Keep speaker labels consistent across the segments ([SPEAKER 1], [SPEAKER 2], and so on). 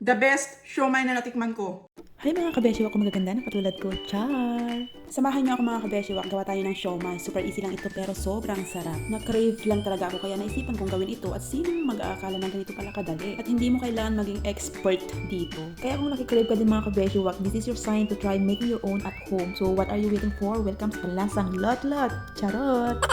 [SPEAKER 1] The best siomai na natikman ko.
[SPEAKER 2] Hi mga kabeshiwak ko magaganda na katulad ko, char! Samahan niyo ako mga kabeshiwak, gawa tayo ng siomai. Super easy lang ito pero sobrang sarap. Na-crave lang talaga ako kaya naisipan kong gawin ito at sinong mag-aakala na ganito pala kadali. At hindi mo kailangan maging expert dito. Kaya kung nakikrave ka din mga kabeshiwak, this is your sign to try making your own at home. So what are you waiting for? Welcome sa Lasang Lot-Lot! Charot!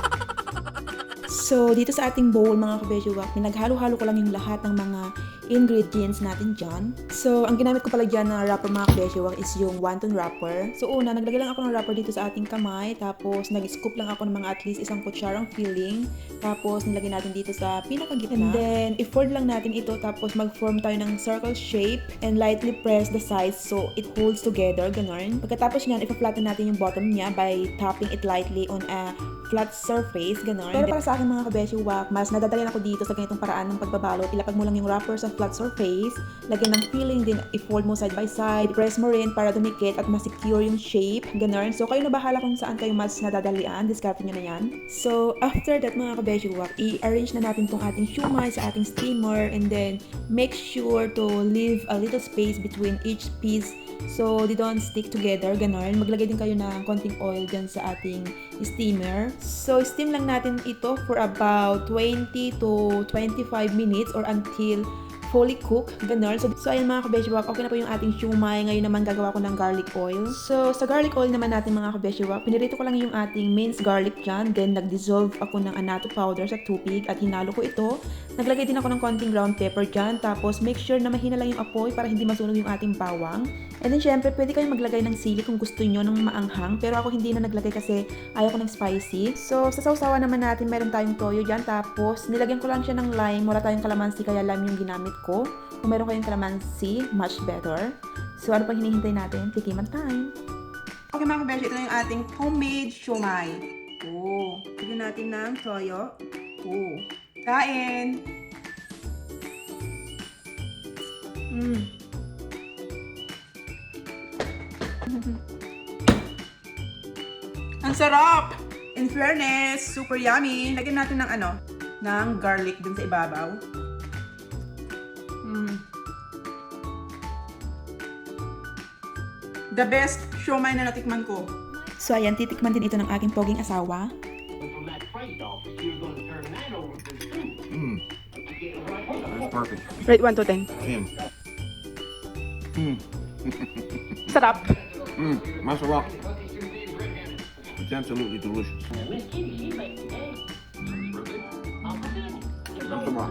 [SPEAKER 2] So, dito sa ating bowl mga kabeshiwak, pinaghalo-halo ko lang yung lahat ng mga ingredients natin dyan. So, ang ginamit ko pala dyan na wrapper mga kabeshiwak is yung wonton wrapper. So, una, naglagay lang ako ng wrapper dito sa ating kamay. Tapos, nag-scoop lang ako ng mga at least isang kutsarang filling. Tapos, nilagay natin dito sa pinakagitna. And then, i-fold lang natin ito. Tapos, mag-form tayo ng circle shape and lightly press the sides so it holds together. Ganon. Pagkatapos nyan, ipa-flatten natin yung bottom niya by tapping it lightly on a flat surface, gano'n. Pero para sa akin mga kabeshiwak, mas nadadalian ako dito sa ganitong paraan ng pagbabalot. Ilapag mo lang yung wrapper sa flat surface, lagyan ng filling din, i-fold mo side by side, press mo rin para dumikit at masecure yung shape, gano'n. So kayo na bahala kung saan kayo mas nadadalian, discard nyo na yan. So after that mga kabeshiwak, i-arrange na natin tong ating siomai sa ating steamer and then make sure to leave a little space between each piece so they don't stick together, gano'n. Maglagay din kayo ng konting oil dyan sa ating steamer. So, steam lang natin ito for about 20 to 25 minutes or until fully cook, ganun. So ayan mga kabeshiwak, okay na po yung ating siomai. Ngayon naman gagawa ko ng garlic oil. So, sa garlic oil naman natin mga kabeshiwak, pinirito ko lang yung ating minced garlic dyan. Then, nag-dissolve ako ng annatto powder sa tubig at hinalo ko ito. Naglagay din ako ng konting ground pepper dyan. Tapos, make sure na mahina lang yung apoy para hindi masunog yung ating bawang. And then, syempre, pwede kayong maglagay ng sili kung gusto nyo ng maanghang. Pero ako hindi na naglagay kasi ayaw ko ng spicy. So, sa sausawan naman natin, meron tayong toyo dyan. Tapos, nilagyan ko lang siya ng lime. Wala tayong kalamansi, kaya lime yung ginamit ko. Kung meron kayong kalamansi, much better. So, ano pang hinihintay natin? Tikiman time!
[SPEAKER 1] Okay mga kabeshi, ito na yung ating homemade siomai. Oh, lagyan natin ng toyo. Oh, kain! Ang sarap! In fairness, super yummy. Lagyan natin ng ng garlic dun sa ibabaw. The best siomai na natikman ko.
[SPEAKER 2] So, ayan, titikman din ito ng aking poging asawa.
[SPEAKER 3] That's perfect.
[SPEAKER 1] Rate 1 to 10.
[SPEAKER 3] 10.
[SPEAKER 1] Sarap.
[SPEAKER 3] Masarap. It's absolutely delicious. Masarap.